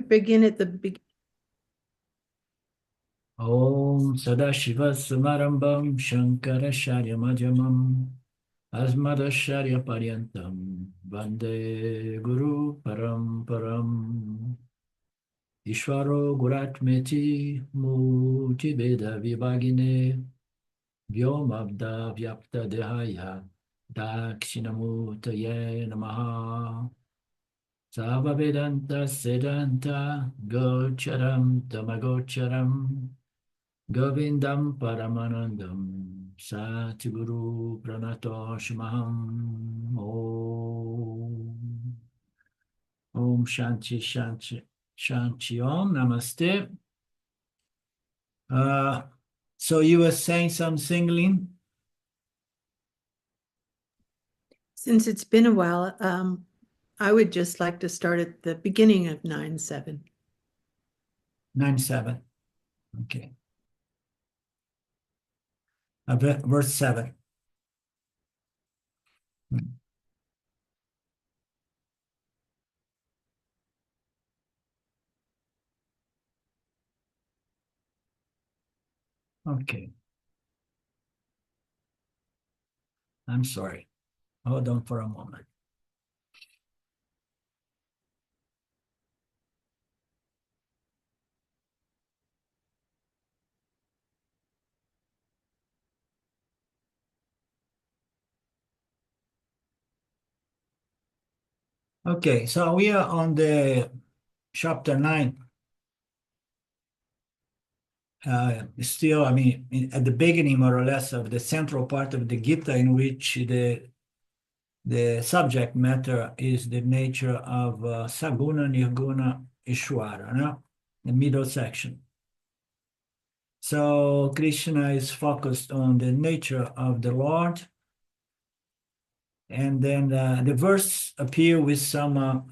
could begin at the beginning. Om Sadashivasamarambam Shankaracharya-madhyamam Asmadacharya-paryantam Vande Guru Paramparam Ishvaro Guratmeti Murtibeda Vibhagine Vyomabda Vyapta Dehaya Dakshinamurtaye Namaha Sava Vedanta Sedanta Gocharam Tamagocharam Govindam Paramanandam Satguru Pranatoshmaham Om Om Shanti Shanti Shanti Om Namaste. So you were saying something, Lynn? Since it's been a while, I would just like to start at the beginning of 9-7. 9-7. Okay. Verse 7. Okay. I'm sorry. Hold on for a moment. Okay, so we are on the chapter 9. Still, I mean, at the beginning, more or less, of the central part of the Gita, in which the subject matter is the nature of Saguna, Nirguna, Ishvara, no? The middle section. So Krishna is focused on the nature of the Lord, and then the verse appear with some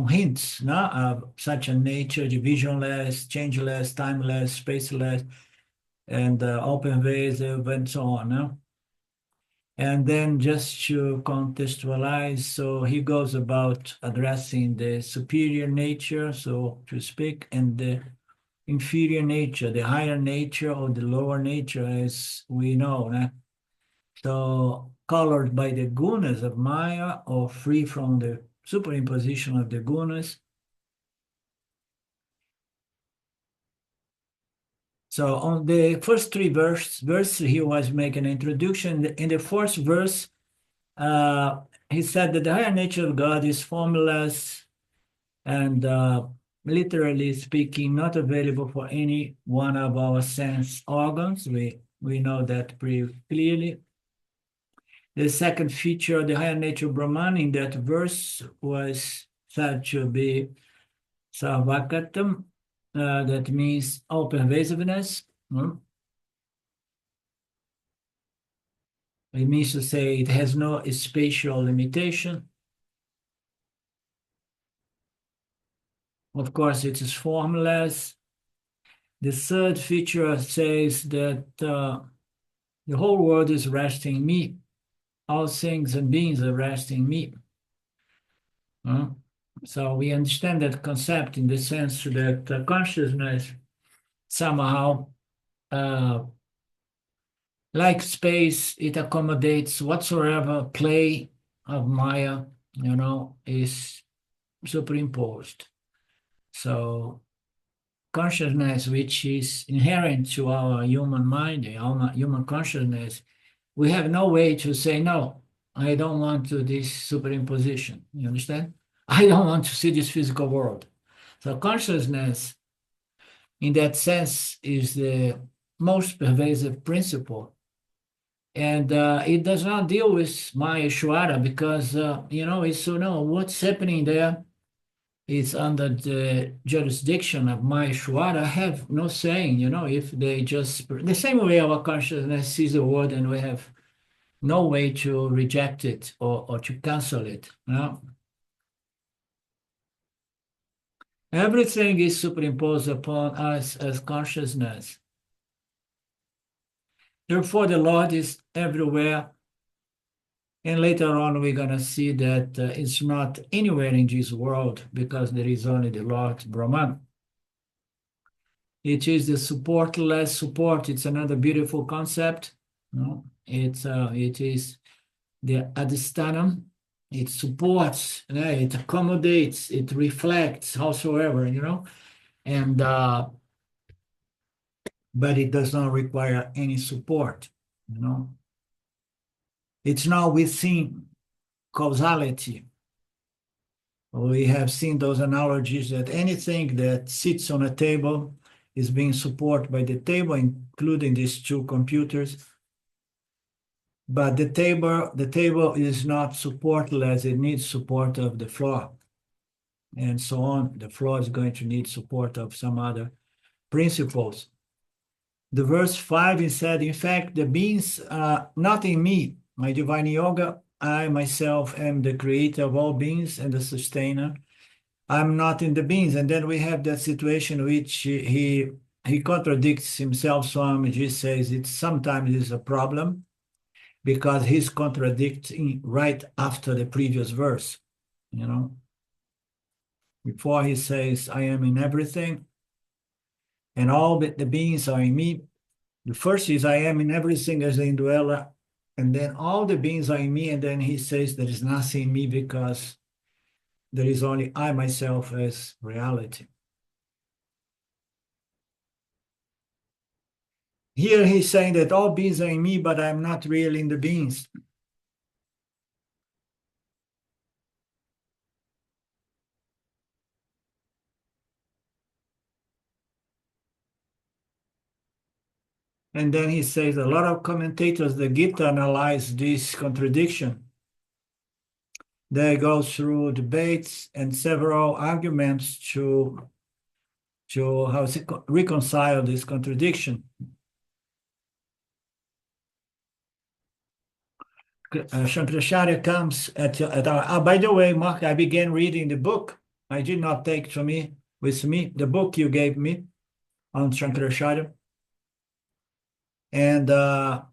hints, no, of such a nature: divisionless, changeless, timeless, spaceless, and open pervasive, and so on. No? And then just to contextualize, so he goes about addressing the superior nature, so to speak, and the inferior nature, the higher nature or the lower nature, as we know. No? So colored by the gunas of Maya or free from the superimposition of the gunas. So on the first three verse, he was making an introduction. In the fourth verse, he said that the higher nature of God is formless and literally speaking, not available for any one of our sense organs. We know that pretty clearly. The second feature of the higher nature of Brahman in that verse was said to be Sarvakatam, that means all pervasiveness. It means to say it has no spatial limitation. Of course, it is formless. The third feature says that the whole world is resting in me. All things and beings are resting in me. So we understand that concept in the sense that consciousness somehow, like space, it accommodates whatsoever play of Maya, is superimposed. So consciousness, which is inherent to our human mind, our human consciousness, we have no way to say, no, I don't want to this superimposition. You understand? I don't want to see this physical world. So consciousness, in that sense, is the most pervasive principle. And it does not deal with Maya Shwara because, it's what's happening there is under the jurisdiction of Maya Shwara. Have no saying, if they just, the same way our consciousness sees the world and we have no way to reject it or to cancel it. Everything is superimposed upon us as consciousness. Therefore, the Lord is everywhere And later on, we're going to see that it's not anywhere in this world because there is only the Lord Brahman. It is the supportless support. It's another beautiful concept. No? It is the adhisthanam. It supports, it accommodates, it reflects, howsoever, and but it does not require any support. It's not within causality. We have seen those analogies that anything that sits on a table is being supported by the table, including these two computers. But the table is not supportless, it needs support of the floor. And so on. The floor is going to need support of some other principles. The verse 5 is said, in fact, the beings are not in me, my divine yoga. I myself am the creator of all beings and the sustainer. I'm not in the beings. And then we have that situation which he contradicts himself. Swamiji says it sometimes is a problem because he's contradicting right after the previous verse, Before he says, I am in everything and all the beings are in me. The first is, I am in everything as the indweller. And then all the beings are in me. And then he says, there is nothing in me because there is only I myself as reality. Here he's saying that all beings are in me, but I'm not really in the beings. And then he says a lot of commentators, the Gita, analyze this contradiction. They go through debates and several arguments to reconcile this contradiction. Shankaracharya comes at our, by the way, Mark, I began reading the book. I did not take with me the book you gave me on Shankaracharya. And I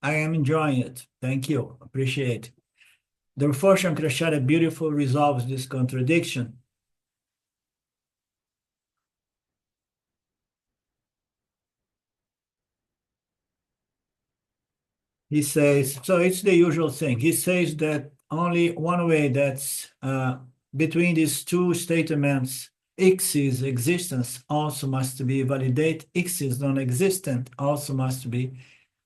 am enjoying it. Thank you. Appreciate it. Therefore, Shankaracharya beautifully resolves this contradiction. He says, so it's the usual thing. He says that only one way that's between these two statements, X is existence, also must be validate. X is non-existent, also must be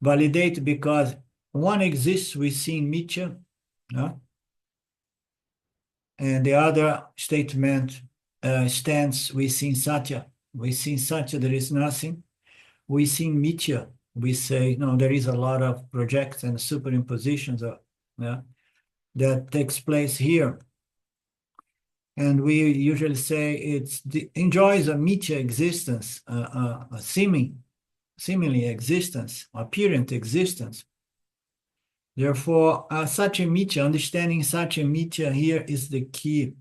validate, because one exists within Mithya, and the other statement stands within Satya. Within Satya, there is nothing. Within Mithya, we say, no, there is a lot of projects and superimpositions that takes place here. And we usually say enjoys a Mithya existence, a seemingly existence, apparent existence. Therefore, such a Mithya, understanding such a Mithya here is the key,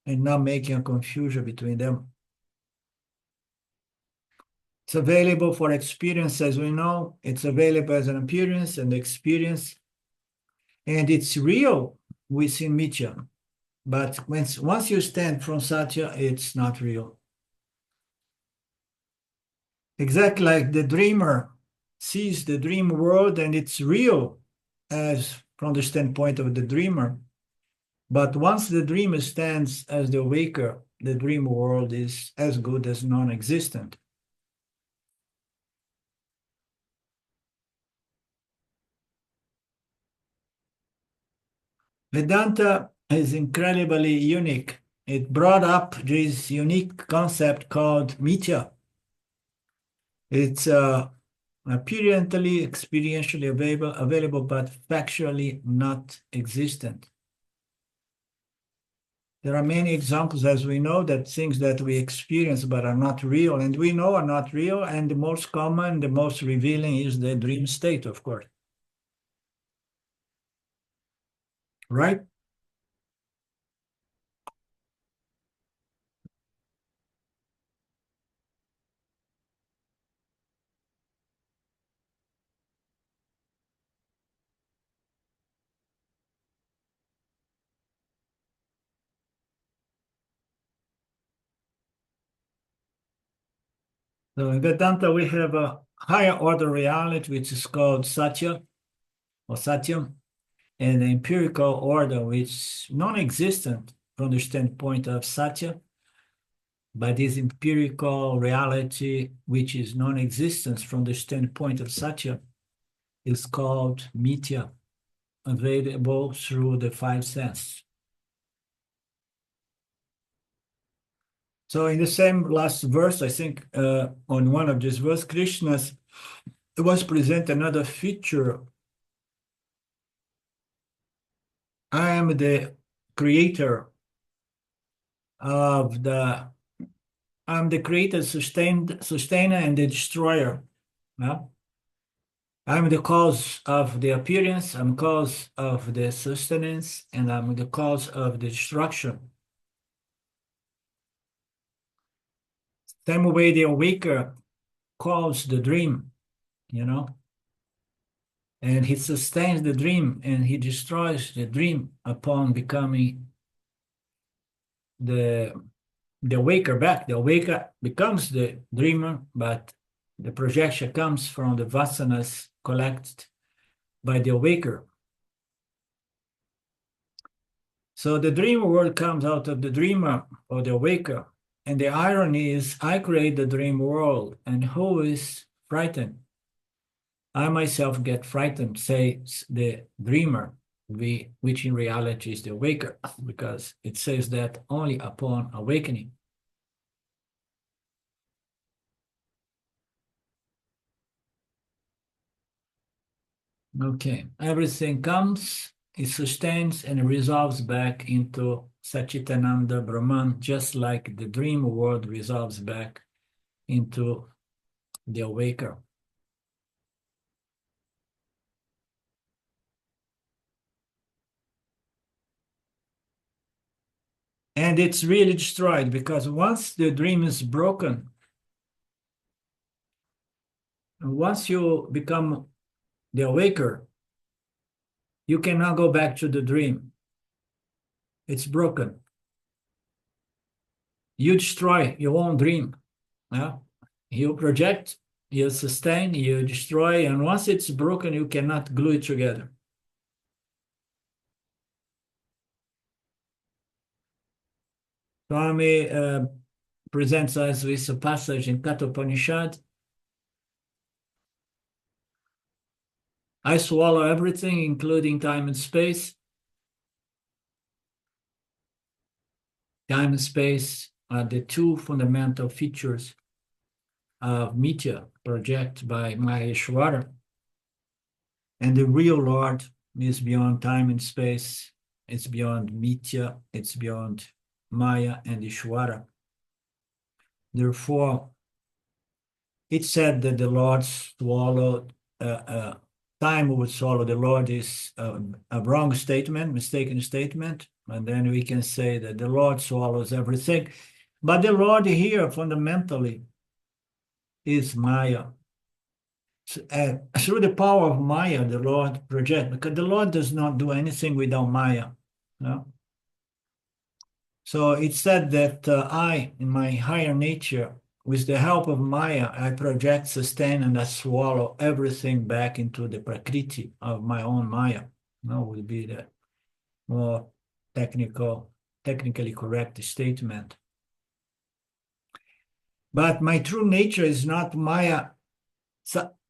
and not making a confusion between them. It's available for experience, as we know. It's available as an appearance and experience. And it's real within Mithya. But once you stand from Satya, it's not real. Exactly like the dreamer sees the dream world and it's real as from the standpoint of the dreamer. But once the dreamer stands as the waker, the dream world is as good as non-existent. Vedanta is incredibly unique. It brought up this unique concept called Mithya. It's apparently experientially available, but factually not existent. There are many examples, as we know, that things that we experience but are not real, and we know are not real, and the most common, the most revealing is the dream state, of course. Right? So in Vedanta, we have a higher order reality, which is called Satya or Satyam, and the empirical order, which is non-existent from the standpoint of Satya, but this empirical reality, which is non-existence from the standpoint of Satya, is called Mithya, available through the five senses. So in the same last verse, I think on one of these verses, Krishna was present another feature. I am the creator of the, I'm the creator, sustainer, and the destroyer. Yeah? I'm the cause of the appearance, I'm cause of the sustenance, and I'm the cause of the destruction. Same way the awaker calls the dream, you know, and he sustains the dream and he destroys the dream upon becoming the awaker back. The awaker becomes the dreamer, but the projection comes from the vasanas collected by the awaker. So the dream world comes out of the dreamer or the awaker. And the irony is, I create the dream world, and who is frightened? I myself get frightened, says the dreamer, which in reality is the awaker, because it says that only upon awakening. Okay, everything comes, it sustains and resolves back into Satchitananda Brahman, just like the dream world resolves back into the awaker. And it's really destroyed because once the dream is broken, once you become the awaker, you cannot go back to the dream. It's broken. You destroy your own dream. Yeah? You project, you sustain, you destroy, and once it's broken, you cannot glue it together. Swami presents us with a passage in Kathopanishad. I swallow everything, including time and space. Time and space are the two fundamental features of Mithya, projected by Maheshwara. And the real Lord is beyond time and space. It's beyond Mithya. It's beyond Maya and Ishwara. Therefore, it's said that the Lord swallowed, time would swallow the Lord is a wrong statement, mistaken statement. And then we can say that the Lord swallows everything. But the Lord here fundamentally is Maya. Through the power of Maya, the Lord projects, because the Lord does not do anything without Maya. No? So it's said that I, in my higher nature, with the help of Maya, I project, sustain, and I swallow everything back into the Prakrti of my own Maya. No, would be the more technically correct statement. But my true nature is not Maya,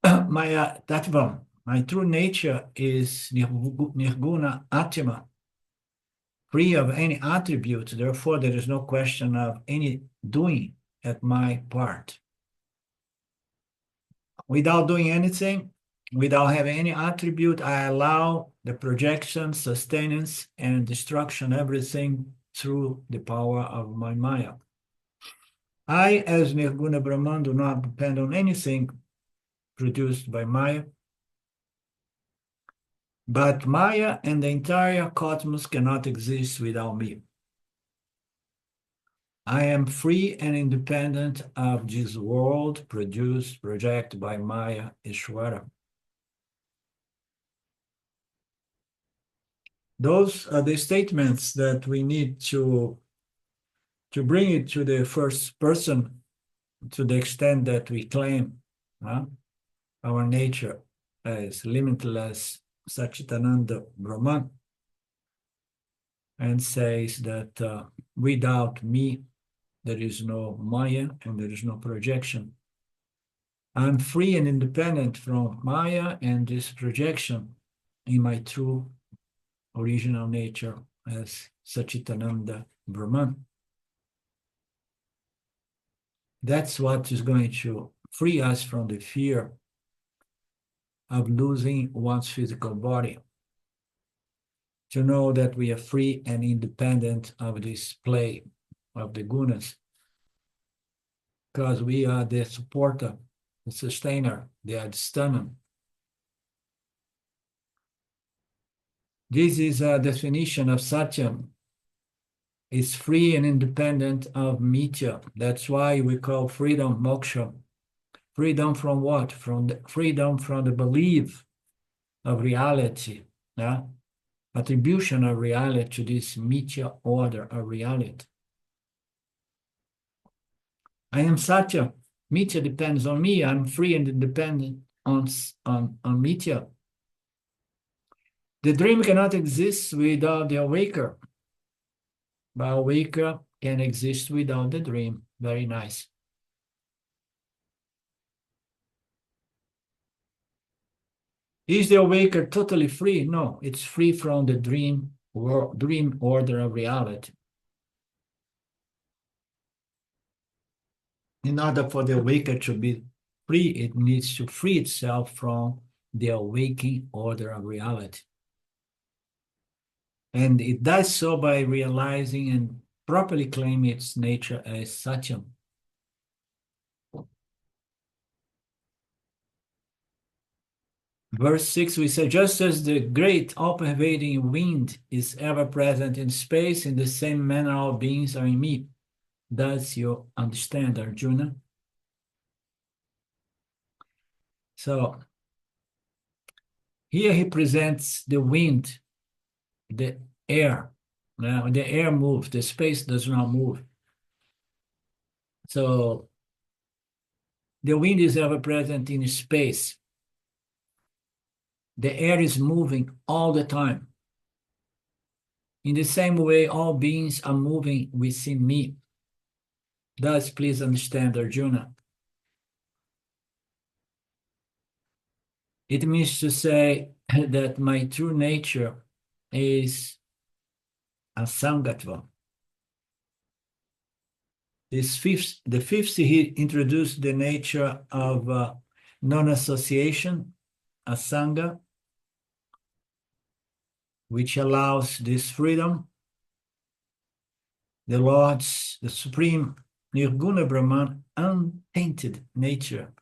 Maya Tattvam. My true nature is Nirguna Atma, free of any attribute. Therefore, there is no question of any doing at my part. Without doing anything, without having any attribute, I allow the projection, sustenance, and destruction, everything through the power of my Maya. I, as Nirguna Brahman, do not depend on anything produced by Maya, but Maya and the entire cosmos cannot exist without me. I am free and independent of this world produced, projected by Maya Ishwara. Those are the statements that we need to bring it to the first person to the extent that we claim our nature as limitless Satchitananda Brahman, and says that without me, there is no Maya and there is no projection. I'm free and independent from Maya and this projection in my true original nature as Satchitananda Brahman. That's what is going to free us from the fear of losing one's physical body. To know that we are free and independent of this play of the gunas, because we are the supporter, the sustainer, the adhisthanam. This is a definition of Satyam. It's free and independent of Mithya. That's why we call freedom moksha. Freedom from what? Freedom from the belief of reality. Yeah? Attribution of reality to this Mithya order of reality. I am Satya. Mithya depends on me. I'm free and independent on Mithya. The dream cannot exist without the awaker. But awaker can exist without the dream. Very nice. Is the awaker totally free? No, it's free from the dream order of reality. In order for the awaker to be free, it needs to free itself from the awakening order of reality. And it does so by realizing and properly claiming its nature as Satyam. Verse 6, we say, just as the great all-pervading wind is ever present in space, in the same manner all beings are in me. Does you understand, Arjuna? So, here he presents the wind, the air. Now, the air moves, the space does not move. So, the wind is ever present in space. The air is moving all the time. In the same way, all beings are moving within me. Thus, please understand, Arjuna. It means to say that my true nature is asangatva. The fifth, he introduced the nature of non-association, asanga, which allows this freedom. The Lord's, the supreme Nirguna Brahman, untainted nature.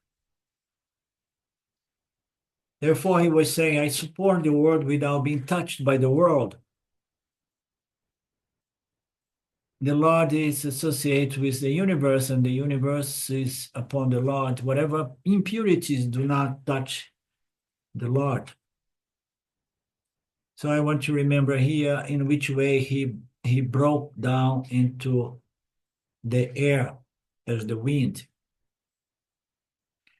Therefore, he was saying, I support the world without being touched by the world. The Lord is associated with the universe, and the universe is upon the Lord. Whatever impurities do not touch the Lord. So I want to remember here in which way he broke down into the air as the wind.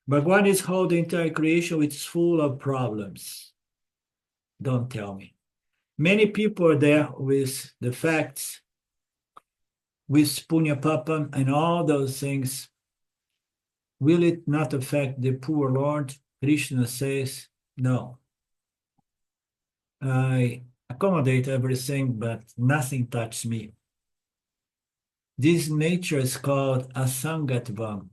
Bhagwan is whole, the entire creation, which is full of problems. Don't tell me. Many people are there with the facts, with punya papam and all those things. Will it not affect the poor Lord? Krishna says, no. I accommodate everything, but nothing touches me. This nature is called asangatvam.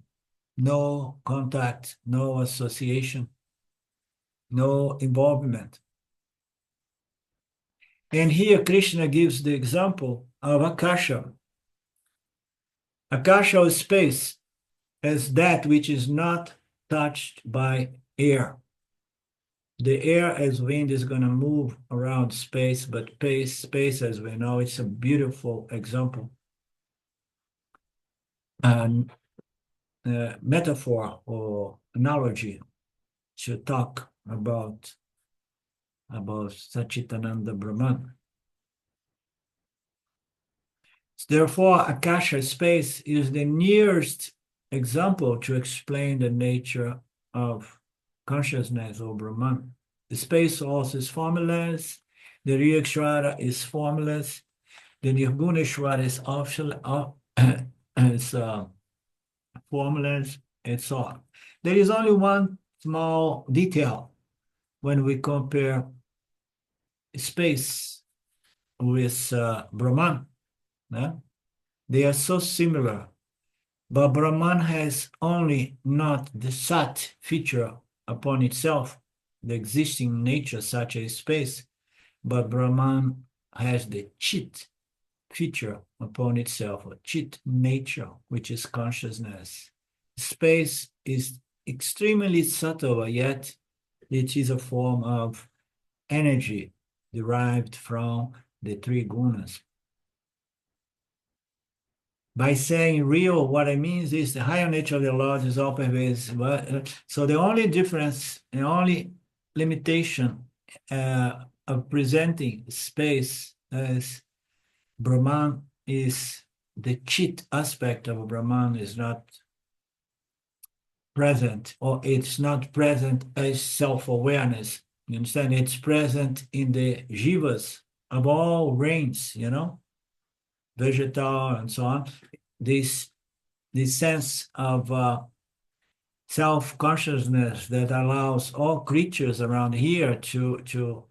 No contact, no association, no involvement. And here Krishna gives the example of Akasha. Akasha is space as that which is not touched by air. The air as wind is going to move around space, but space as we know, it's a beautiful example. And metaphor or analogy to talk about Satchitananda Brahman. Therefore, Akasha space is the nearest example to explain the nature of consciousness or Brahman. The space also is formless, the Riyakshvara is formless, the Nirguneshwara is is formless, and so on. There is only one small detail when we compare space with Brahman. They are so similar, but Brahman has only not the Sat feature upon itself, the existing nature such as space, but Brahman has the Chit feature upon itself, a Chit nature, which is consciousness. Space is extremely subtle, yet it is a form of energy derived from the three gunas. By saying real, what I mean is the higher nature of the Lord is all pervasive. So the only difference, the only limitation of presenting space as Brahman is the Chit aspect of Brahman is not present, or it's not present as self-awareness. You understand? It's present in the jivas of all ranges, vegetal and so on. This sense of self-consciousness that allows all creatures around here to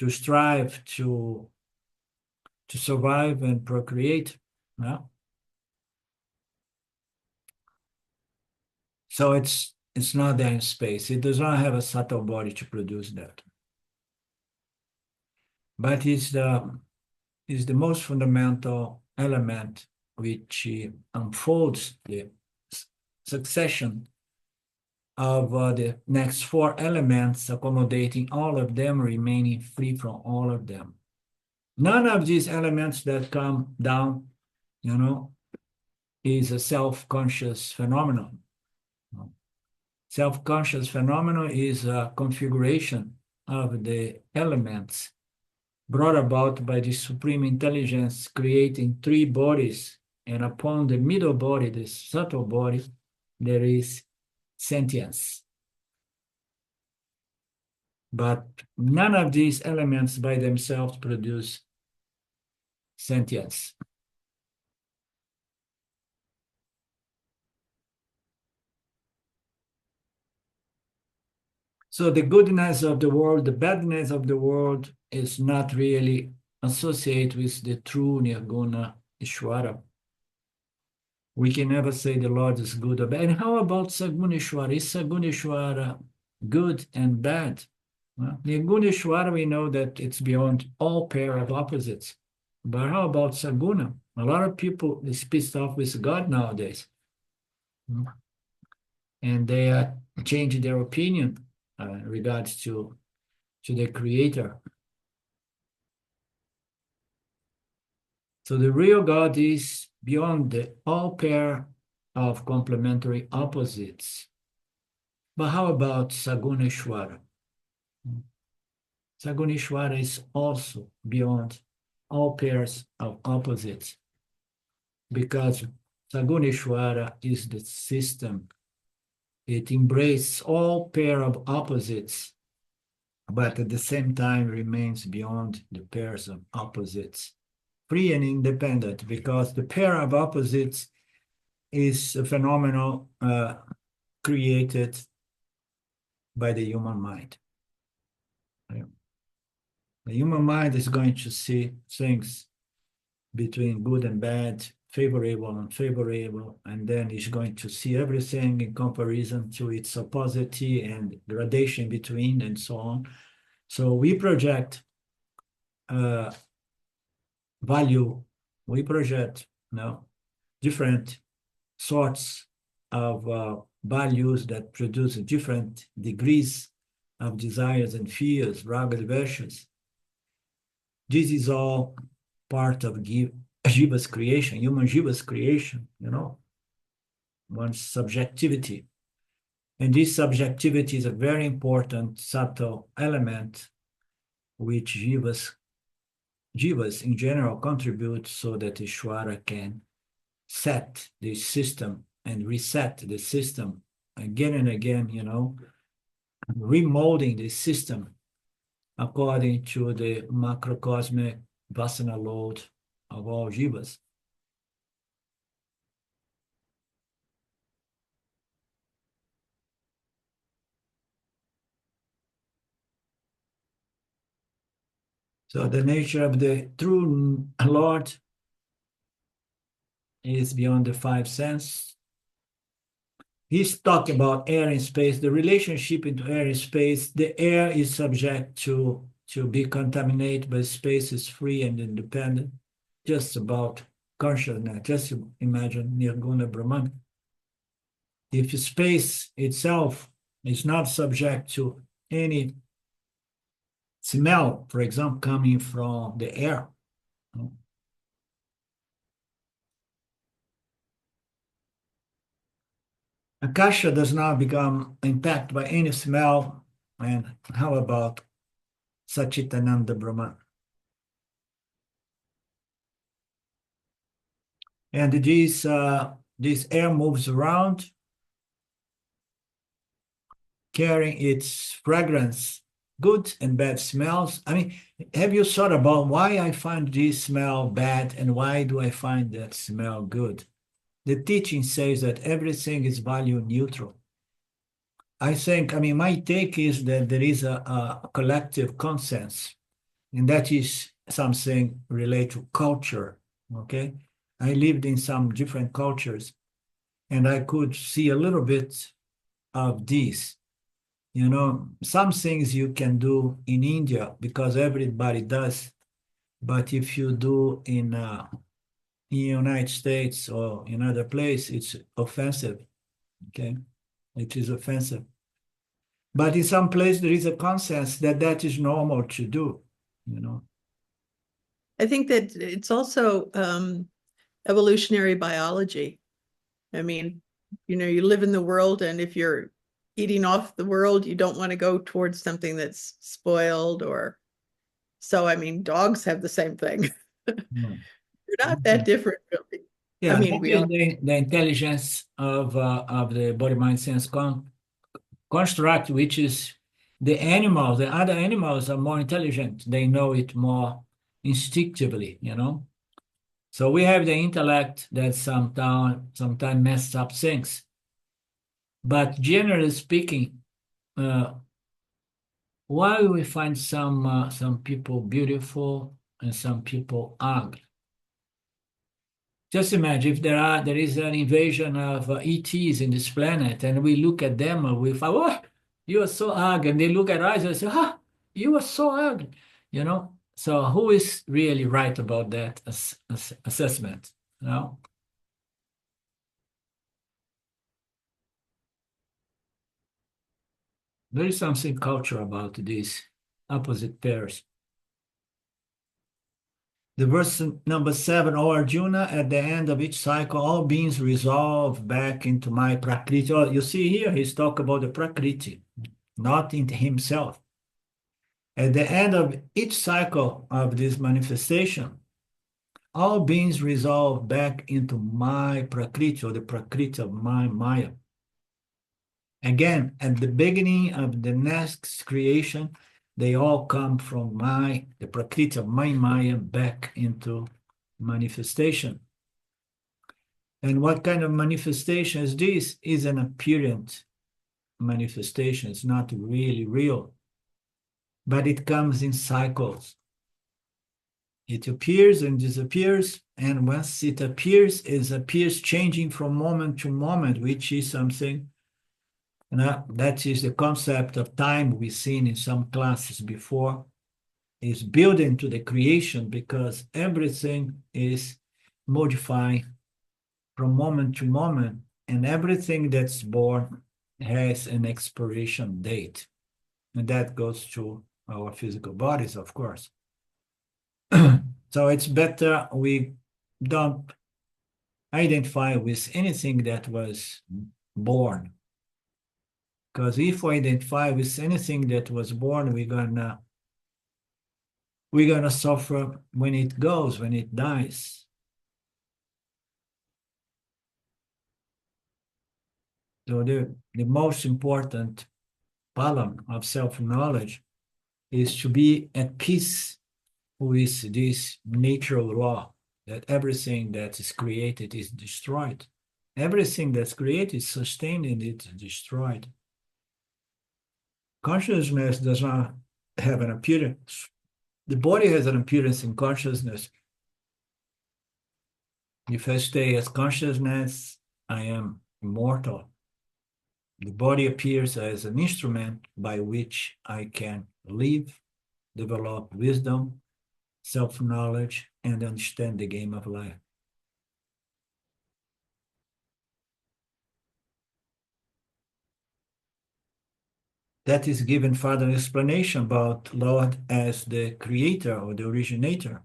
strive to survive and procreate. So it's not there in space. It does not have a subtle body to produce that. But it's the most fundamental element which unfolds the succession of the next four elements, accommodating all of them, remaining free from all of them. None of these elements that come down, is a self-conscious phenomenon. Self-conscious phenomenon is a configuration of the elements brought about by the Supreme Intelligence creating three bodies, and upon the middle body, the subtle body, there is sentience. But none of these elements by themselves produce sentience. So the goodness of the world, the badness of the world is not really associated with the true Nirguna Ishvara. We can never say the Lord is good or bad. And how about Saguneshwara? Is Saguneshwara good and bad? Well, Nirguneshwara, we know that it's beyond all pair of opposites. But how about Saguna? A lot of people is pissed off with God nowadays. And they are changing their opinion in regards to the Creator. So the real God is beyond all pair of complementary opposites. But how about Saguneshwara? Saguneshwara is also beyond all pairs of opposites, because Saguneshwara is the system. It embraces all pair of opposites, but at the same time remains beyond the pairs of opposites, free and independent, because the pair of opposites is a phenomenon created by the human mind. The human mind is going to see things between good and bad, favorable and unfavorable, and then it's going to see everything in comparison to its opposite and gradation between and so on. So we project value, we project different sorts of values that produce different degrees of desires and fears, raga virtues. This is all part of Jiva's creation, human Jiva's creation, one's subjectivity. And this subjectivity is a very important, subtle element which Jivas in general contribute so that Ishvara can set the system and reset the system again and again, remolding the system according to the macrocosmic vasana load of all jivas. So the nature of the true Lord is beyond the five senses. He's talking about air and space, the relationship into air and space. The air is subject to be contaminated, but space is free and independent. Just about consciousness. Just imagine Nirguna Brahman. If space itself is not subject to any smell, for example, coming from the air, Akasha does not become impacted by any smell. And how about Sachitananda Brahman? And this air moves around, carrying its fragrance, good and bad smells. I mean, have you thought about why I find this smell bad and why do I find that smell good? The teaching says that everything is value neutral. I mean, my take is that there is a collective consensus, and that is something related to culture, okay? I lived in some different cultures, and I could see a little bit of this. Some things you can do in India because everybody does, but if you do in the United States or in other place, it's offensive, okay? It is offensive. But in some place, there is a consensus that is normal to do, I think that it's also evolutionary biology. I mean, you live in the world, and if you're eating off the world, you don't want to go towards something that's spoiled or so. I mean, dogs have the same thing. No. We're not that different, really. Yeah, I mean, that we is are. the intelligence of the body, mind, sense construct, which is the animals. The other animals are more intelligent. They know it more instinctively, So we have the intellect that sometimes messes up things. But generally speaking, why we find some people beautiful and some people ugly? Just imagine if there is an invasion of ETs in this planet, and we look at them and we find, oh, you are so ugly, and they look at us and say, ah, you are so ugly, So who is really right about that assessment? There is something cultural about these opposite pairs. The verse number 7, O Arjuna, at the end of each cycle, all beings resolve back into my Prakriti. Oh, you see here, he's talking about the Prakriti, not into himself. At the end of each cycle of this manifestation, all beings resolve back into my Prakriti, or the Prakriti of my Maya. Again, at the beginning of the next creation, they all come from the Prakriti of my Maya back into manifestation. And what kind of manifestation is this? Is an apparent manifestation. It's not really real, but it comes in cycles. It appears and disappears, and once it appears, it appears changing from moment to moment, which is something, that is the concept of time we've seen in some classes before, is built into the creation because everything is modifying from moment to moment, and everything that's born has an expiration date. And that goes to our physical bodies, of course. So it's better we don't identify with anything that was born. Because if we identify with anything that was born, we're gonna suffer when it goes, when it dies. So the most important column of self-knowledge is to be at peace with this natural law that everything that is created is destroyed. Everything that's created is sustained and it's destroyed. Consciousness does not have an appearance. The body has an appearance in consciousness. If I stay as consciousness, I am immortal. The body appears as an instrument by which I can live, develop wisdom, self-knowledge, and understand the game of life. That is given further explanation about Lord as the creator or the originator.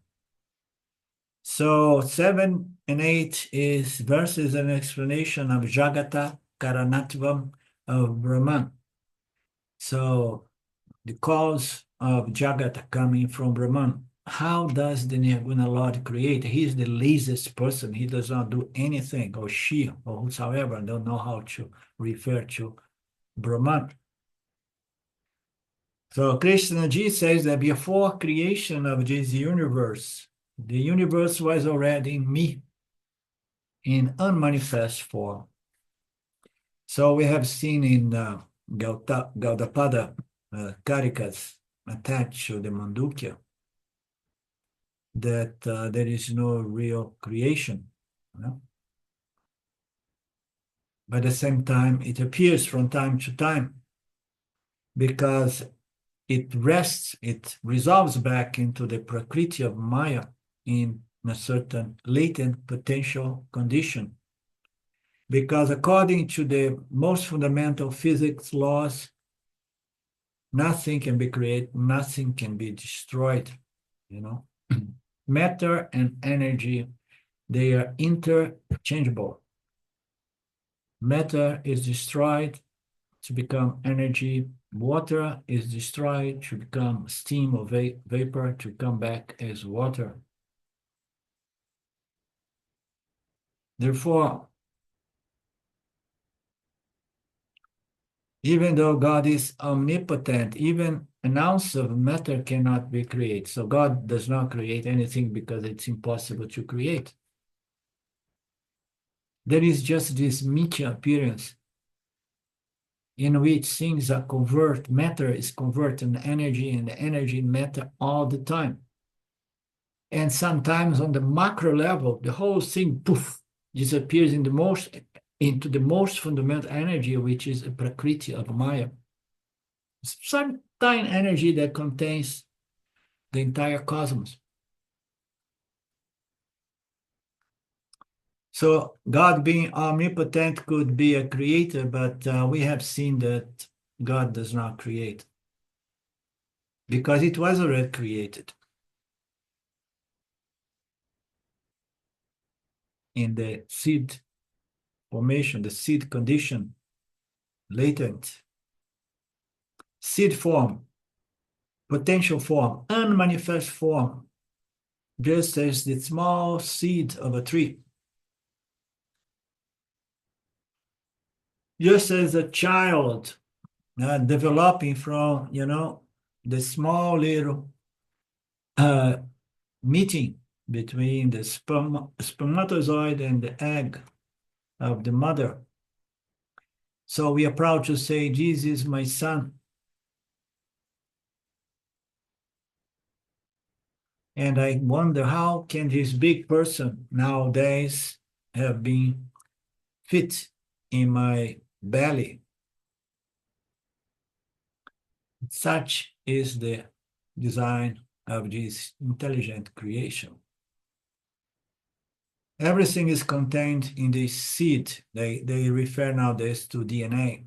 So 7 and 8 is verses and explanation of Jagata Karanatvam of Brahman. So the cause of Jagat coming from Brahman. How does the Nirguna Lord create? He is the laziest person. He does not do anything, or she, or whosoever. I don't know how to refer to Brahman. So Krishna Ji says that before creation of this universe, the universe was already in me, in unmanifest form. So we have seen in Gaudapada Karikas attached to the Mandukya that there is no real creation. But at the same time, it appears from time to time because it rests, it resolves back into the Prakrti of Maya in a certain latent potential condition. Because according to the most fundamental physics laws, nothing can be created, nothing can be destroyed, Matter and energy, they are interchangeable. Matter is destroyed to become energy. Water is destroyed to become steam or vapor to come back as water. Therefore, even though God is omnipotent, even an ounce of matter cannot be created. So God does not create anything because it's impossible to create. There is just this mithya appearance in which things are matter is converted in energy and energy in matter all the time. And sometimes on the macro level, the whole thing, poof, disappears into the most fundamental energy, which is a Prakrti of Maya. Some tiny energy that contains the entire cosmos. So God being omnipotent could be a creator, but we have seen that God does not create because it was already created in the seed formation, the seed condition, latent, seed form, potential form, unmanifest form, just as the small seed of a tree. Just as a child developing from, the small little meeting between the spermatozoid and the egg of the mother. So we are proud to say, Jesus is my son. And I wonder how can this big person nowadays have been fit in my belly. Such is the design of this intelligent creation. Everything is contained in this seed. They refer nowadays to DNA.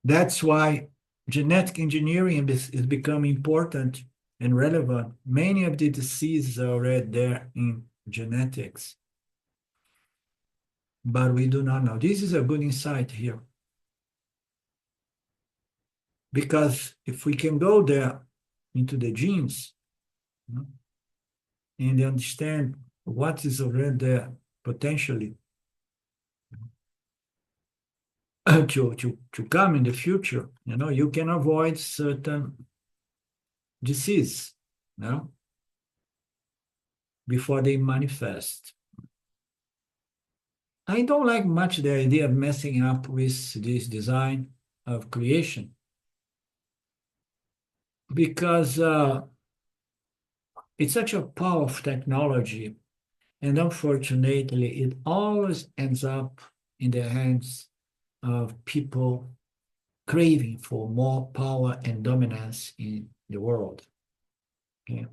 That's why genetic engineering is becoming important and relevant. Many of the diseases are already there in genetics. But we do not know. This is a good insight here. Because if we can go there into the genes and understand what is already there potentially to come in the future. You can avoid certain disease, before they manifest. I don't like much the idea of messing up with this design of creation, because it's such a powerful technology, and unfortunately, it always ends up in the hands of people craving for more power and dominance in the world. Okay.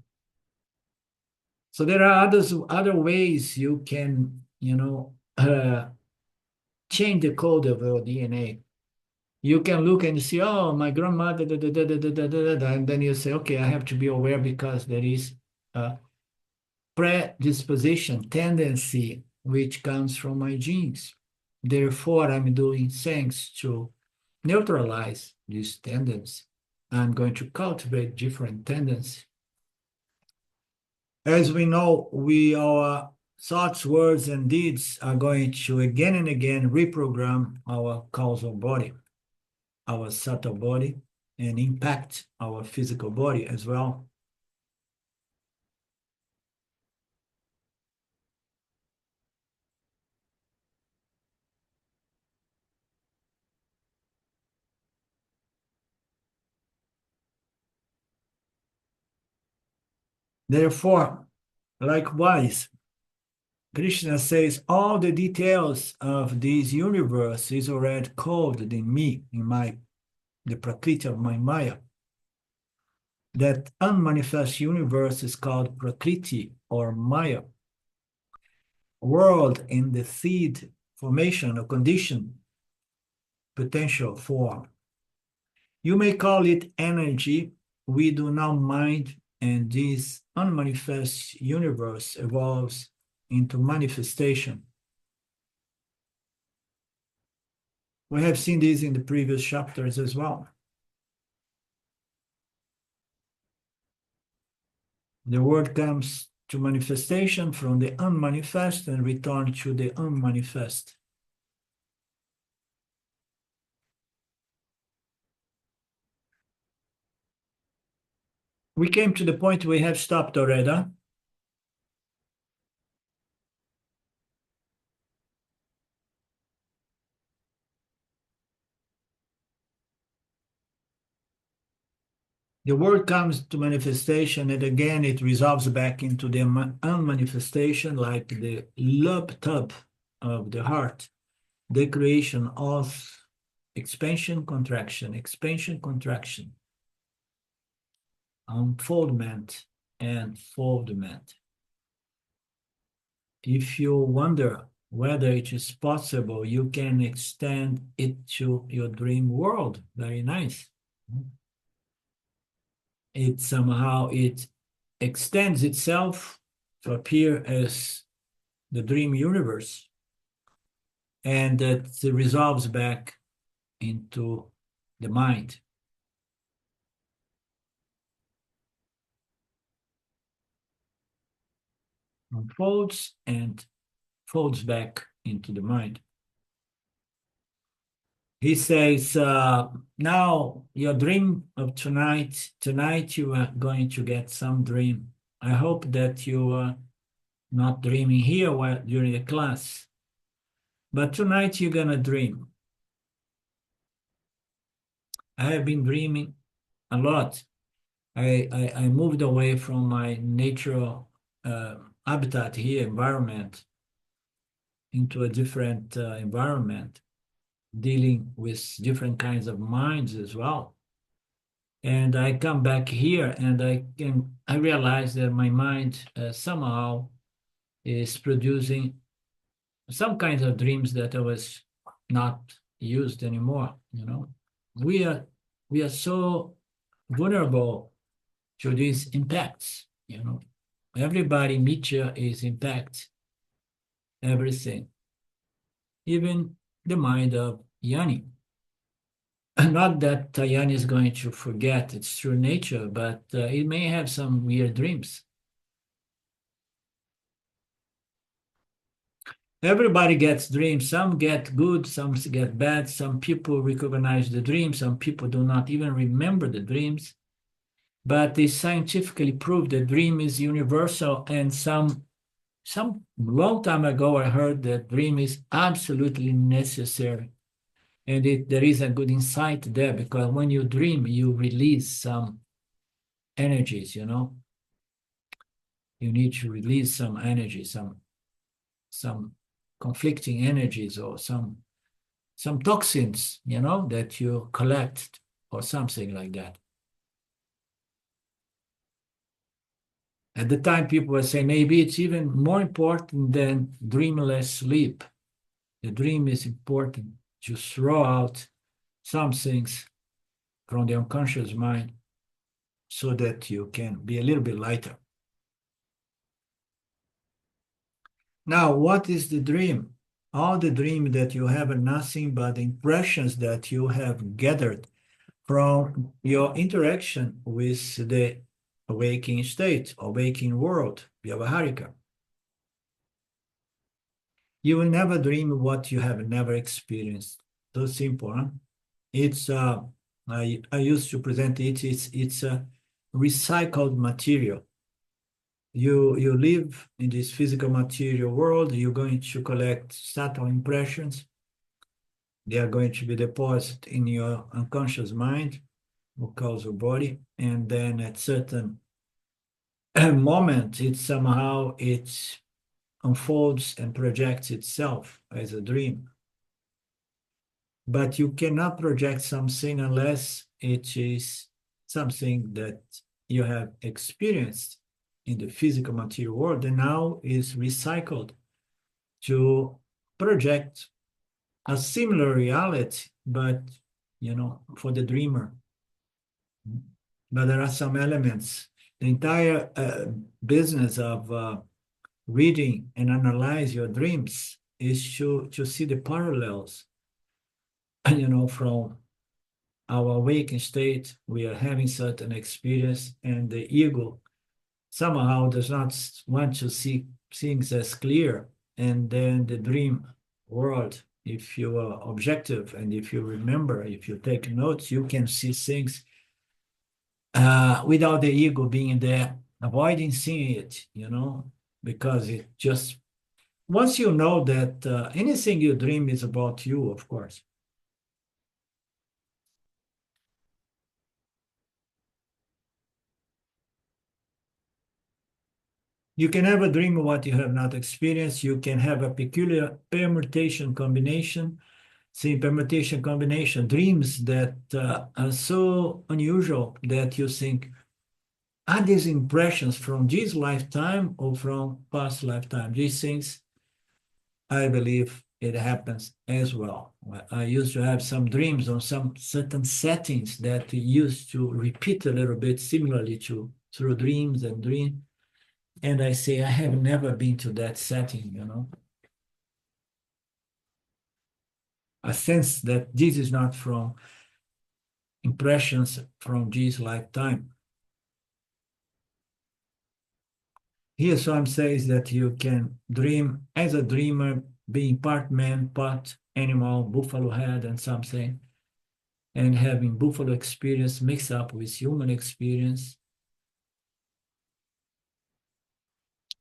So there are other ways you can, change the code of your DNA. You can look and see, oh, my grandmother, da, da, da, da, da, da, da, da, and then you say, okay, I have to be aware because there is a predisposition, tendency, which comes from my genes. Therefore, I'm doing things to neutralize this tendency. I'm going to cultivate different tendencies. As we know, our thoughts, words, and deeds are going to again and again reprogram our causal body, our subtle body, and impact our physical body as well. Therefore, likewise, Krishna says all the details of this universe is already coded in me, in the Prakrti of my Maya. That unmanifest universe is called Prakrti or Maya. World in the seed formation or condition, potential form. You may call it energy. We do not mind, and this unmanifest universe evolves into manifestation. We have seen this in the previous chapters as well. The word comes to manifestation from the unmanifest and return to the unmanifest. We came to the point we have stopped already. The word comes to manifestation, and again, it resolves back into the unmanifestation, like the lub-tub of the heart, the creation of expansion, contraction, unfoldment, and foldment. If you wonder whether it is possible, you can extend it to your dream world. Very nice. It extends itself to appear as the dream universe, and that resolves back into the mind. Unfolds and folds back into the mind. He says, now your dream of tonight you are going to get some dream. I hope that you are not dreaming here during the class, but tonight you're gonna dream. I have been dreaming a lot. I moved away from my natural habitat here, environment, into a different environment, dealing with different kinds of minds as well. And I come back here and I realize that my mind somehow is producing some kinds of dreams that I was not used anymore. We are so vulnerable to these impacts. Everybody, Nietzsche is impact everything, even the mind of Yanni. Not that Yanni is going to forget its true nature, but it may have some weird dreams. Everybody gets dreams. Some get good, some get bad. Some people recognize the dream. Some people do not even remember the dreams. But they scientifically proved that dream is universal. And some long time ago, I heard that dream is absolutely necessary. And there is a good insight there, because when you dream, you release some energies, you know. You need to release some energy, some conflicting energies, or some toxins, you know, that you collect, or something like that. At the time, people were saying maybe it's even more important than dreamless sleep. The dream is important to throw out some things from the unconscious mind so that you can be a little bit lighter. Now, what is the dream? All the dream that you have are nothing but impressions that you have gathered from your interaction with the waking state, or waking world, Vyavaharika. You will never dream what you have never experienced. So simple, huh? It's I used to present it. It's a recycled material. You live in this physical material world. You're going to collect subtle impressions. They are going to be deposited in your unconscious mind, or causal body, and then at certain moment, it unfolds and projects itself as a dream. But you cannot project something unless it is something that you have experienced in the physical material world, and now is recycled to project a similar reality, but, you know, for the dreamer. But there are some elements. The entire business of reading and analyze your dreams is to see the parallels, you know, from our awakened state. We are having certain experience, and the ego somehow does not want to see things as clear. And then the dream world, if you are objective and if you remember, if you take notes, you can see things without the ego being there, avoiding seeing it, you know, because it just, once you know that anything you dream is about you, of course. You can have a dream of what you have not experienced. You can have a peculiar permutation combination. See, permutation combination, dreams that are so unusual that you think, are these impressions from this lifetime or from past lifetime? These things, I believe it happens as well. I used to have some dreams on some certain settings that used to repeat a little bit similarly to through dreams and dreams. And I say, I have never been to that setting, you know. A sense that this is not from impressions from this lifetime. Here, Swami says that you can dream as a dreamer, being part man, part animal, buffalo head and something, and having buffalo experience mixed up with human experience.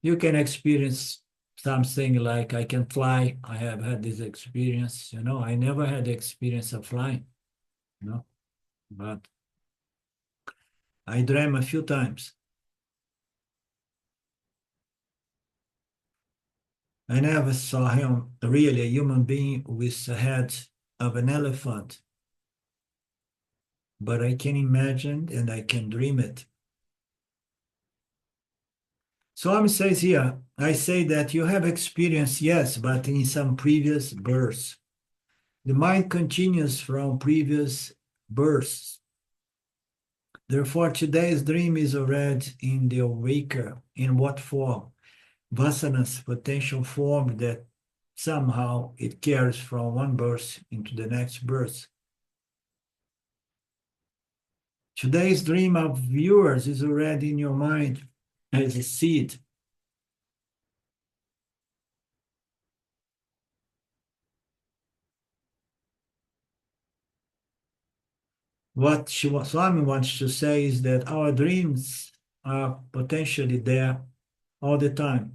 You can experience something like, I can fly. I have had this experience, you know. I never had the experience of flying, you know, but I dream a few times. I never saw him really a human being with the head of an elephant, but I can imagine and I can dream it. Swami says here, I say that you have experience, yes, but in some previous births. The mind continues from previous births. Therefore, today's dream is already in the awaker. In what form? Vasana's potential form that somehow it carries from one birth into the next birth. Today's dream of viewers is already in your mind as a seed. what Swami wants to say is that our dreams are potentially there all the time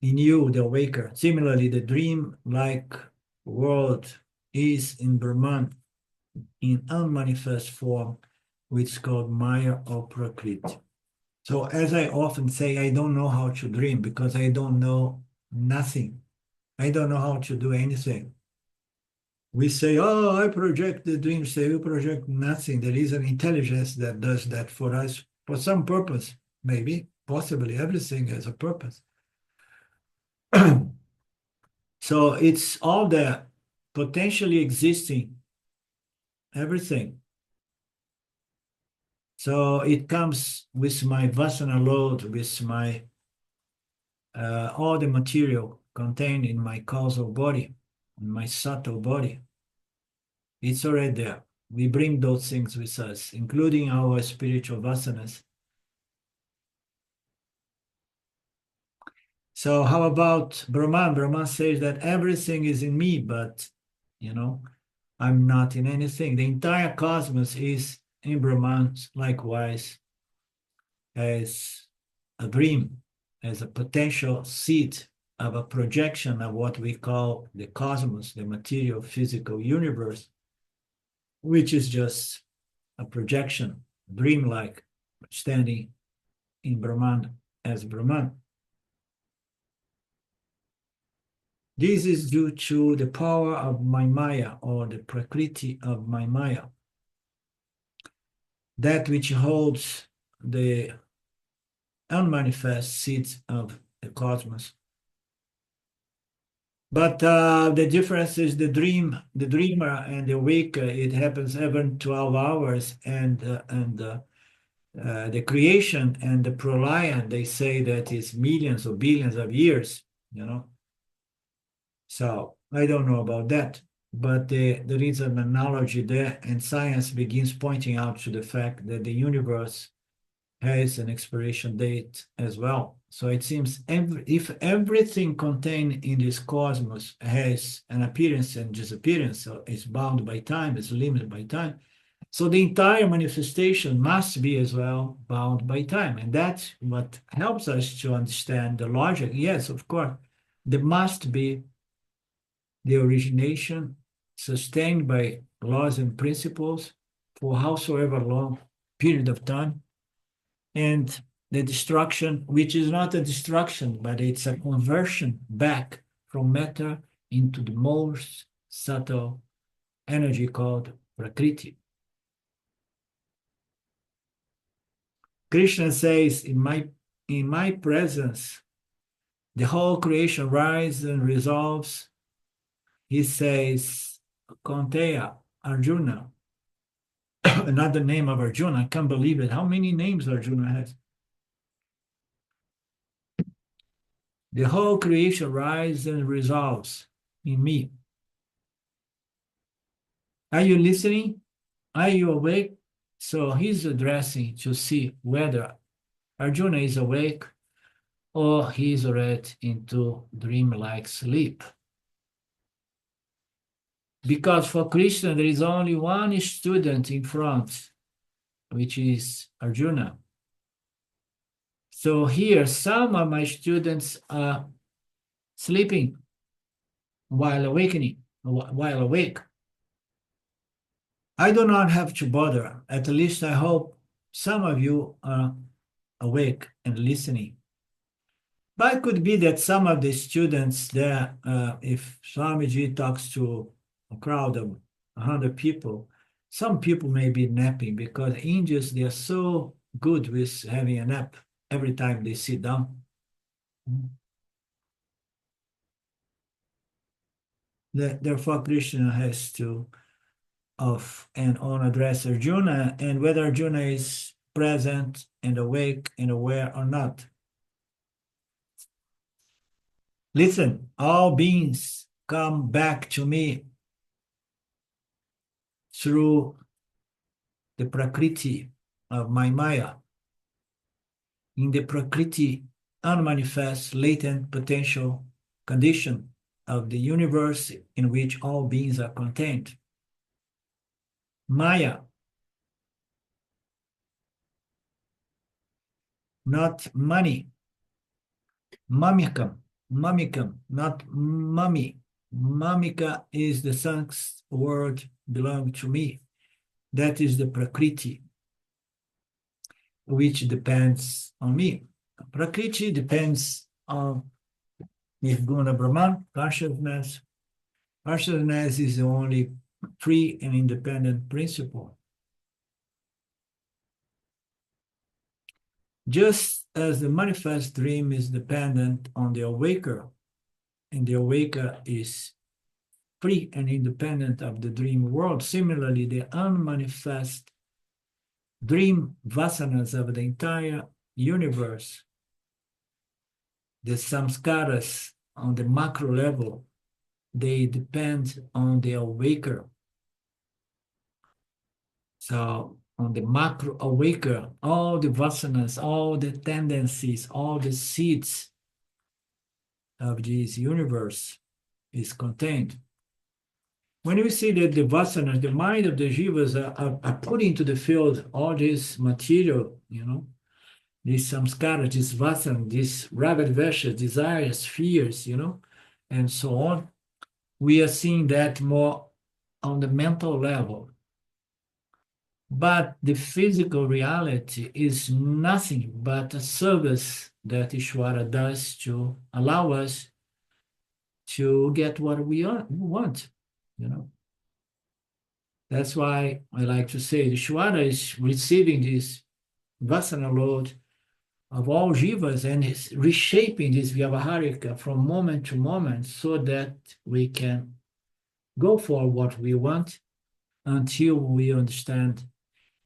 in you, the awaker. Similarly, the dream-like world is in Brahman in unmanifest form, which is called Maya or Prakrti. So as I often say, I don't know how to dream because I don't know nothing. I don't know how to do anything. We say, oh, I project the dream. Say, you project nothing. There is an intelligence that does that for us for some purpose, maybe, possibly. Everything has a purpose. So it's all there, potentially existing, everything. So it comes with my vasana load, with my all the material contained in my causal body, in my subtle body. It's already there. We bring those things with us, including our spiritual vasanas. So how about Brahman? Brahman says that everything is in me, but, I'm not in anything. The entire cosmos is in Brahman, likewise, as a dream, as a potential seed of a projection of what we call the cosmos, the material physical universe, which is just a projection, dreamlike, standing in Brahman as Brahman. This is due to the power of my Maya, or the Prakrti of my Maya, that which holds the unmanifest seeds of the cosmos. But the difference is the dreamer and the awaker, it happens every 12 hours, and the creation and the pralaya, they say that is millions or billions of years, So I don't know about that, but there is an analogy there, and science begins pointing out to the fact that the universe has an expiration date as well. So it seems if everything contained in this cosmos has an appearance and disappearance, so it's bound by time, it's limited by time. So the entire manifestation must be as well bound by time. And that's what helps us to understand the logic. Yes, of course, there must be the origination sustained by laws and principles for howsoever long period of time, and the destruction, which is not a destruction, but it's a conversion back from matter into the most subtle energy called Prakrti. Krishna says, in my presence, the whole creation rises and resolves. He says, Konteya, Arjuna, another name of Arjuna. I can't believe it. How many names Arjuna has? The whole creation rises and resolves in me. Are you listening? Are you awake? So he's addressing to see whether Arjuna is awake or he's already into dream-like sleep. Because for Krishna, there is only one student in front, which is Arjuna. So here, some of my students are sleeping while awake. I do not have to bother. At least I hope some of you are awake and listening. But it could be that some of the students there, if Swamiji talks to a crowd of 100 people, some people may be napping, because Indians, they are so good with having a nap every time they sit down. Therefore, Krishna has to off and on address Arjuna, and whether Arjuna is present and awake and aware or not. Listen, all beings come back to me through the Prakrti of my Maya. In the Prakrti, unmanifest, latent, potential condition of the universe in which all beings are contained. Maya, not money. Mamikam, mamikam, not mummy. Mamika is the Sanskrit word belong to me. That is the Prakrti, which depends on me. Prakrti depends on Nirguna Brahman, consciousness. Consciousness is the only free and independent principle. Just as the manifest dream is dependent on the awaker, and the awaker is free and independent of the dream world, similarly, the unmanifest dream vasanas of the entire universe, the samskaras on the macro level, they depend on the awaker. So on the macro awaker, all the vasanas, all the tendencies, all the seeds of this universe is contained. When we see that the vasanas, the mind of the jivas are putting to the field all this material, this samskara, this vasana, this raga dvesha, desires, fears, and so on, we are seeing that more on the mental level. But the physical reality is nothing but a service that Ishvara does to allow us to get what we want, That's why I like to say Ishvara is receiving this vasana load of all jivas and is reshaping this vyavaharika from moment to moment so that we can go for what we want until we understand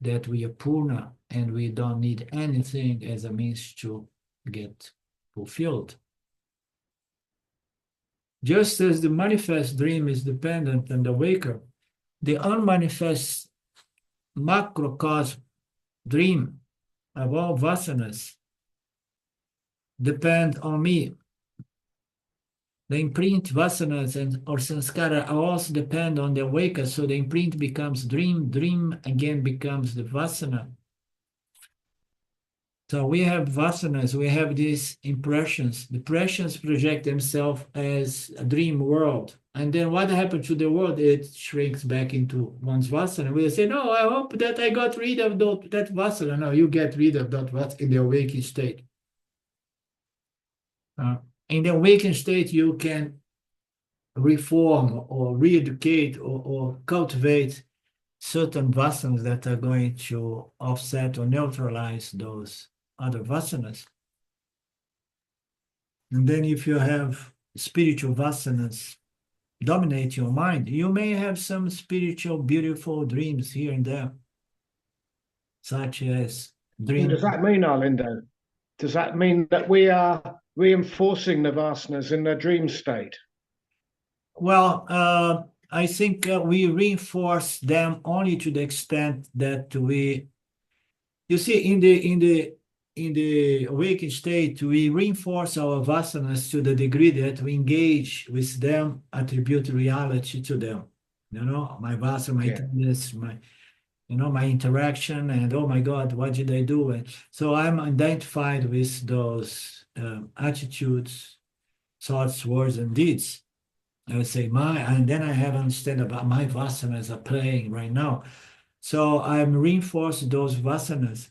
that we are purna and we don't need anything as a means to get fulfilled. Just as the manifest dream is dependent on the waker, the unmanifest macrocosm dream of all vasanas depend on me. The imprint vasanas and or sanskara also depend on the waker, so the imprint becomes dream, dream again becomes the vasana. So we have vasanas, we have these impressions. The impressions project themselves as a dream world. And then what happens to the world? It shrinks back into one's vasana. We say, no, I hope that I got rid of that vasana. No, you get rid of that vasana in the awakened state. In the awakened state, you can reform or re-educate or cultivate certain vasanas that are going to offset or neutralize those other vasanas. And then if you have spiritual vasanas dominate your mind, you may have some spiritual, beautiful dreams here and there, such as dreams. What does that mean, Arlindo? Does that mean that we are reinforcing the vasanas in their dream state? Well, I think we reinforce them only to the extent that you see, in the awakened state, we reinforce our vasanas to the degree that we engage with them, attribute reality to them. My vasana, my tendency, my interaction, and oh my God, what did I do? And so I'm identified with those attitudes, thoughts, words, and deeds. I would say and then I have understand about my vasanas are playing right now. So I'm reinforcing those vasanas.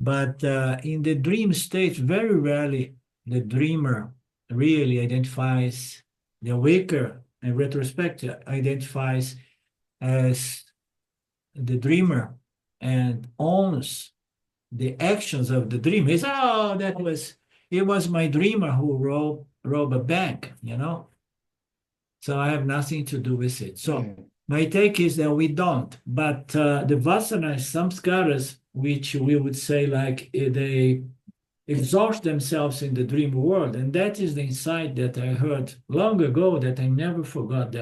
But in the dream state, very rarely the dreamer really identifies, the awaker in retrospect identifies as the dreamer and owns the actions of the dream. He says, oh, it was my dreamer who robbed a bank, So I have nothing to do with it. So my take is that we don't. But the vasana, samskaras, which we would say like they exhaust themselves in the dream world. And that is the insight that I heard long ago that I never forgot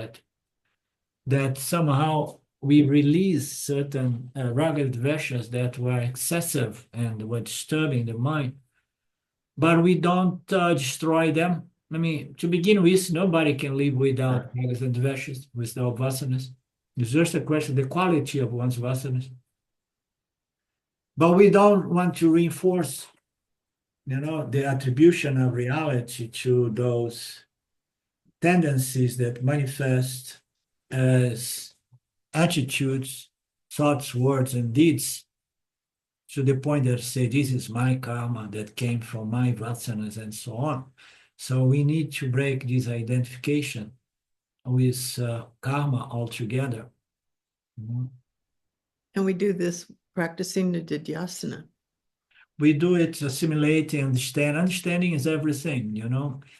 that somehow we release certain raga dveshas that were excessive and were disturbing the mind. But we don't destroy them. I mean, to begin with, nobody can live without ragas and dveshas, without vasanas. It's just a question of the quality of one's vasanas. But we don't want to reinforce, the attribution of reality to those tendencies that manifest as attitudes, thoughts, words, and deeds, to the point that say, this is my karma that came from my vasanas and so on. So we need to break this identification with karma altogether. And we do this practicing the Didhyasana. We do it assimilating, Understanding is everything,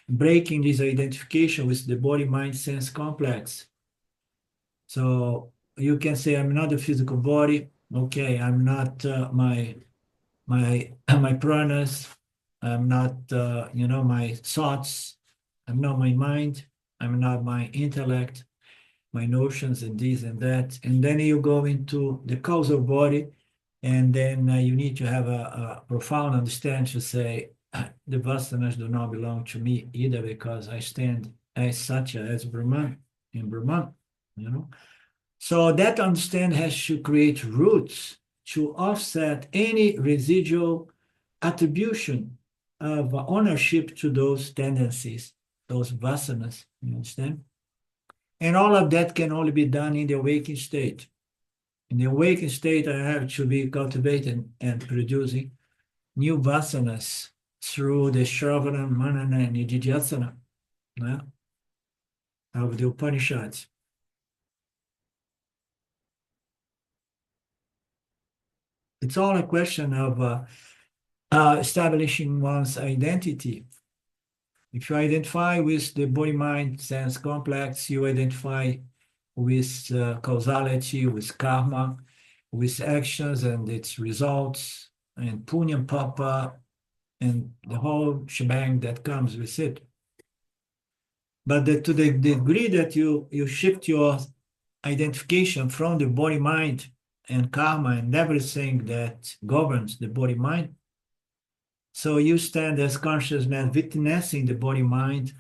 breaking this identification with the body, mind, sense complex. So you can say, I'm not a physical body. Okay, I'm not my pranas. I'm not, my thoughts. I'm not my mind. I'm not my intellect, my notions and this and that. And then you go into the causal body, and then you need to have a profound understanding to say, the vasanas do not belong to me either, because I stand as Satya, as Brahman, in Brahman, So that understanding has to create roots to offset any residual attribution of ownership to those tendencies, those vasanas, you understand? And all of that can only be done in the awakened state. In the awakened state, I have to be cultivating and producing new vasanas through the Shravana, Manana, and Nididhyasana of the Upanishads. It's all a question of establishing one's identity. If you identify with the body-mind sense complex, you identify with causality, with karma, with actions and its results, and punya and papa, and the whole shebang that comes with it. But to the degree that you shift your identification from the body-mind and karma and everything that governs the body-mind, so you stand as consciousness witnessing the body-mind,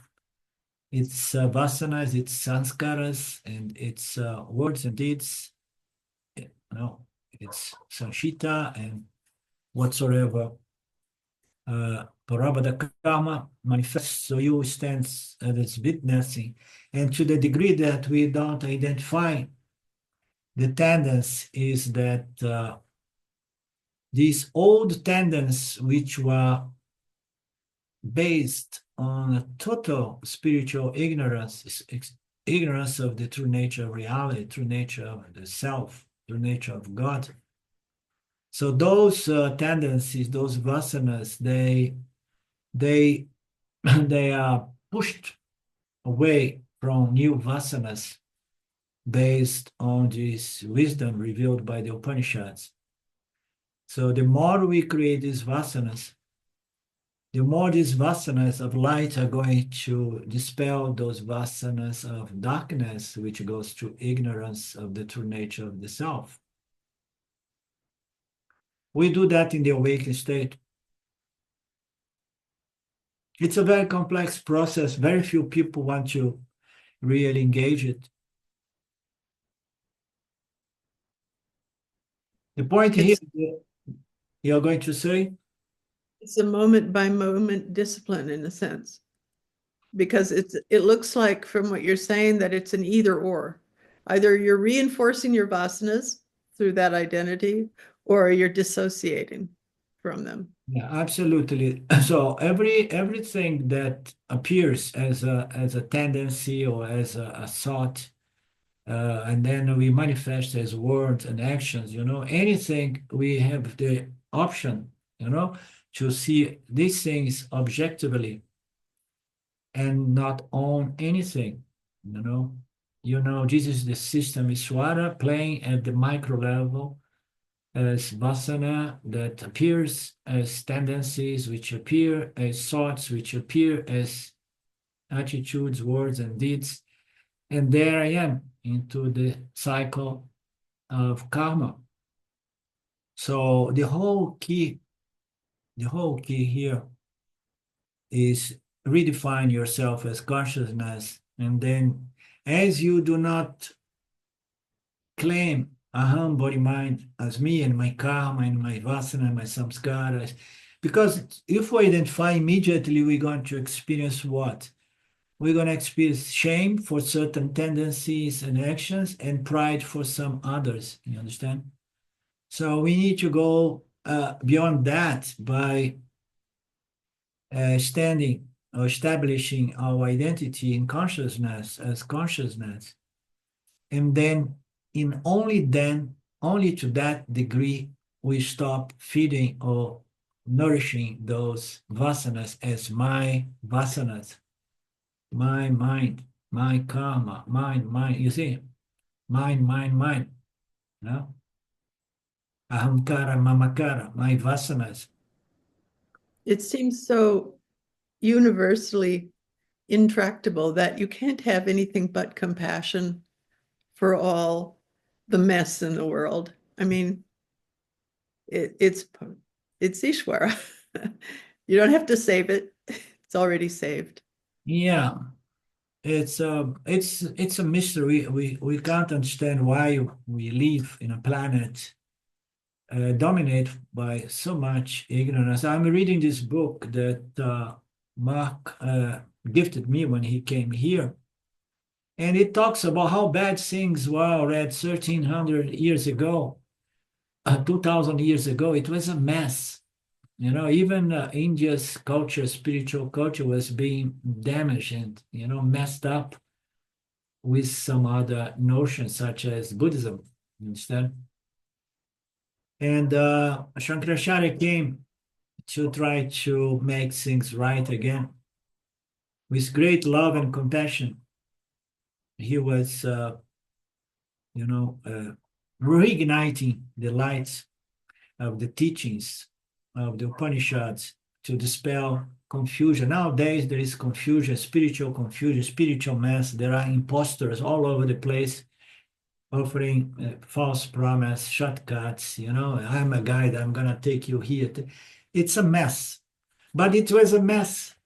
its vasanas, its sanskaras, and its words and deeds, its sanshita and whatsoever parabhada karma manifests. So you stand as witnessing. And to the degree that we don't identify, the tendency is that these old tendencies, which were based on a total spiritual ignorance, ignorance of the true nature of reality, true nature of the self, true nature of God. So those tendencies, those vasanas, they are pushed away from new vasanas based on this wisdom revealed by the Upanishads. So the more we create these vasanas, the more these vasanas of light are going to dispel those vasanas of darkness, which goes to ignorance of the true nature of the self. We do that in the awakened state. It's a very complex process. Very few people want to really engage it. The point here, you're going to say? It's a moment by moment discipline in a sense, because it looks like from what you're saying that it's an either or. Either you're reinforcing your vasanas through that identity, or you're dissociating from them. Yeah, absolutely. So everything that appears as a tendency or as a thought, and then we manifest as words and actions, anything, we have the option, to see these things objectively and not own anything, this is the system Ishvara playing at the micro level as vasana that appears as tendencies, which appear as thoughts, which appear as attitudes, words, and deeds. And there I am into the cycle of karma. So the whole key here is redefine yourself as consciousness. And then as you do not claim aham, body mind as me and my karma and my vasana and my samskaras. Because if we identify immediately, we're going to experience what? We're going to experience shame for certain tendencies and actions and pride for some others. You understand? So we need to go beyond that by standing or establishing our identity in consciousness as consciousness. And then, only to that degree, we stop feeding or nourishing those vasanas as my vasanas, my mind, my karma, mind. You see, mind. No? Ahamkara, mamakara, my vasanas. It seems so universally intractable that you can't have anything but compassion for all the mess in the world. I mean, it's Ishwara. You don't have to save it. It's already saved. Yeah, it's a mystery. We can't understand why we live in a planet dominated by so much ignorance. I'm reading this book that Mark gifted me when he came here, and it talks about how bad things were already 1,300 years ago, 2,000 years ago. It was a mess. You know, even India's culture, spiritual culture, was being damaged and, messed up with some other notions, such as Buddhism. You understand? And Shankaracharya came to try to make things right again. With great love and compassion, he was, reigniting the lights of the teachings of the Upanishads to dispel confusion. Nowadays, there is confusion, spiritual mess. There are imposters all over the place offering false promise, shortcuts. I'm a guide, I'm going to take you here. It's a mess. But it was a mess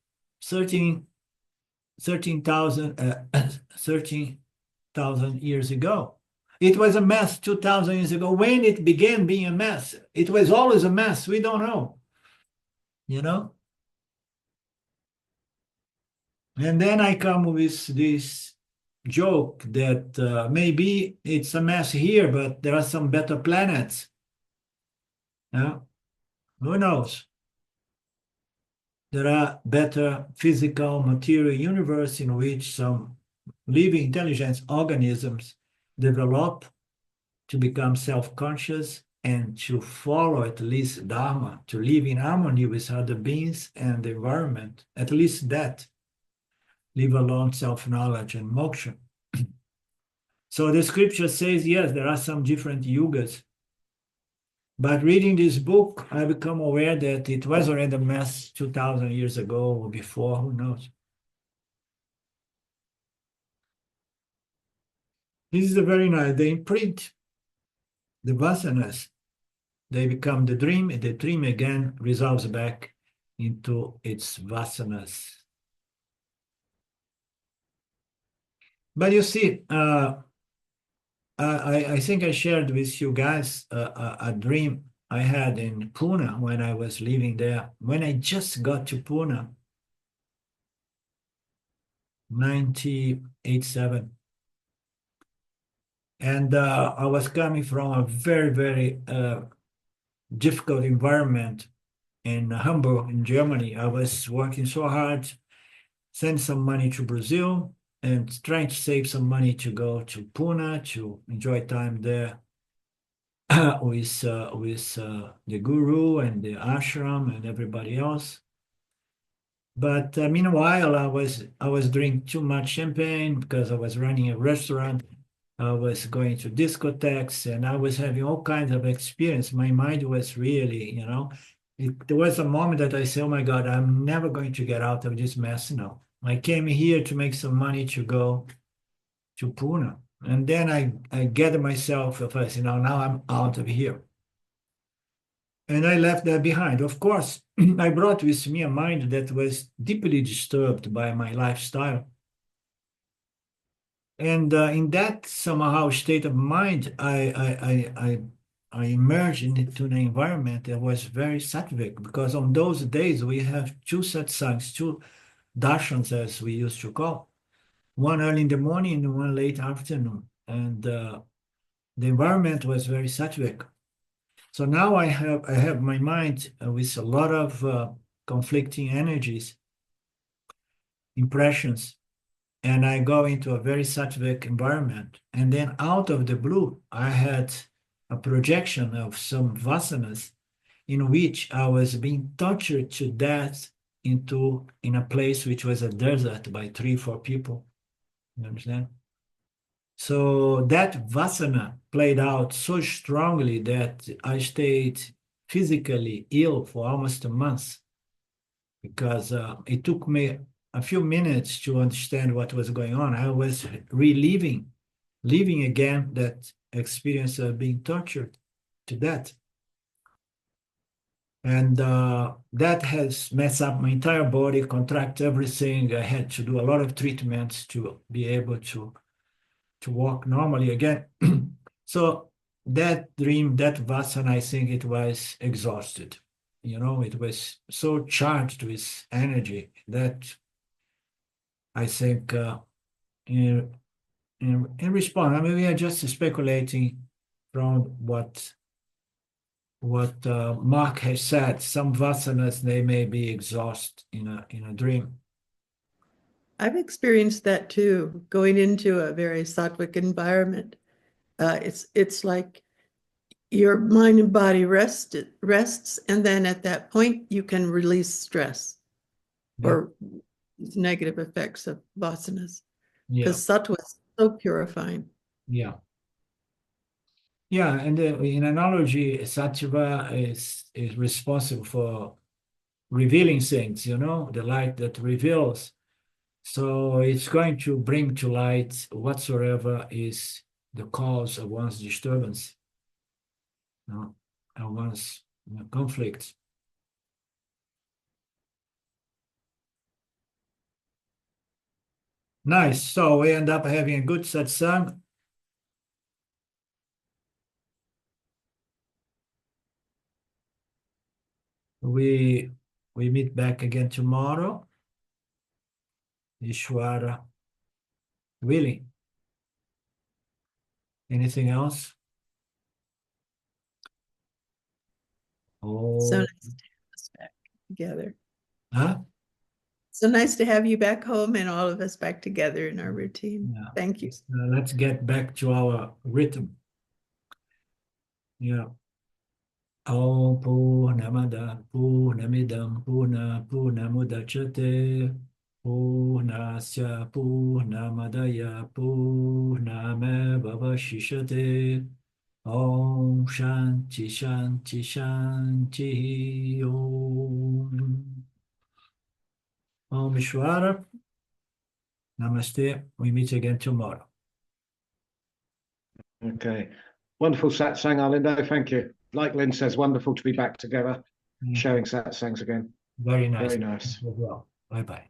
13,000 years ago. It was a mess 2,000 years ago. When it began being a mess, it was always a mess. We don't know, And then I come with this joke that maybe it's a mess here, but there are some better planets. Yeah? Who knows? There are better physical, material universe in which some living intelligence organisms develop to become self-conscious and to follow at least Dharma, to live in harmony with other beings and the environment, at least that, leave alone self-knowledge and moksha. So the scripture says, yes, there are some different yugas, but reading this book, I become aware that it was already a mess 2,000 years ago or before, who knows. This is a very nice, they imprint the vasanas, they become the dream, and the dream again resolves back into its vasanas. But you see, I think I shared with you guys a dream I had in Pune when I was living there. When I just got to Pune, 1987. And I was coming from a very, very difficult environment in Hamburg, in Germany. I was working so hard, send some money to Brazil, and trying to save some money to go to Pune to enjoy time there with the guru and the ashram and everybody else. But meanwhile, I was drinking too much champagne because I was running a restaurant. I was going to discotheques and I was having all kinds of experience. My mind was really, there was a moment that I said, oh my God, I'm never going to get out of this mess now. I came here to make some money to go to Pune. And then I gathered myself, I said, now I'm out of here. And I left that behind. Of course, I brought with me a mind that was deeply disturbed by my lifestyle. And in that somehow state of mind, I emerged into an environment that was very sattvic, because on those days we have two satsangs, two darshans, as we used to call, one early in the morning and one late afternoon. And the environment was very sattvic. So now I have my mind with a lot of conflicting energies, impressions, and I go into a very sattvic environment. And then out of the blue, I had a projection of some vasanas in which I was being tortured to death in a place which was a desert by 3-4 people. You understand? So that vasana played out so strongly that I stayed physically ill for almost a month, because it took me a few minutes to understand what was going on. I was living again that experience of being tortured to death. And that has messed up my entire body, contract everything. I had to do a lot of treatments to be able to walk normally again. So that dream, that vasana, I think it was exhausted. You know, it was so charged with energy that I think in response, I mean, we are just speculating from what Mark has said. Some vasanas, they may be exhausted in a dream. I've experienced that too, going into a very sattvic environment. It's like your mind and body rests, and then at that point you can release stress or negative effects of vasanas, because sattva is so purifying. Yeah, and in analogy, sattva is responsible for revealing things, you know, the light that reveals. So it's going to bring to light whatsoever is the cause of one's disturbance, you know, and one's conflict. Nice. So we end up having a good satsang. We meet back again tomorrow, Ishwara willing. Anything else? So Oh, nice to have us back together. huh? So nice to have you back home and all of us back together in our routine. Yeah. Thank you. Let's get back to our rhythm. Yeah. Om Purnamada Purnamidam Purnamudachyate Purnasya Purnamadaya Purnamevavashishate. Om Shanti Shanti Shanti Om. Om Ishwara. Namaste. We meet again tomorrow. Okay. Wonderful satsang, Arlindo. Thank you. Like Lynn says, wonderful to be back together, sharing satsangs again. Very nice. Very nice. Well, bye-bye.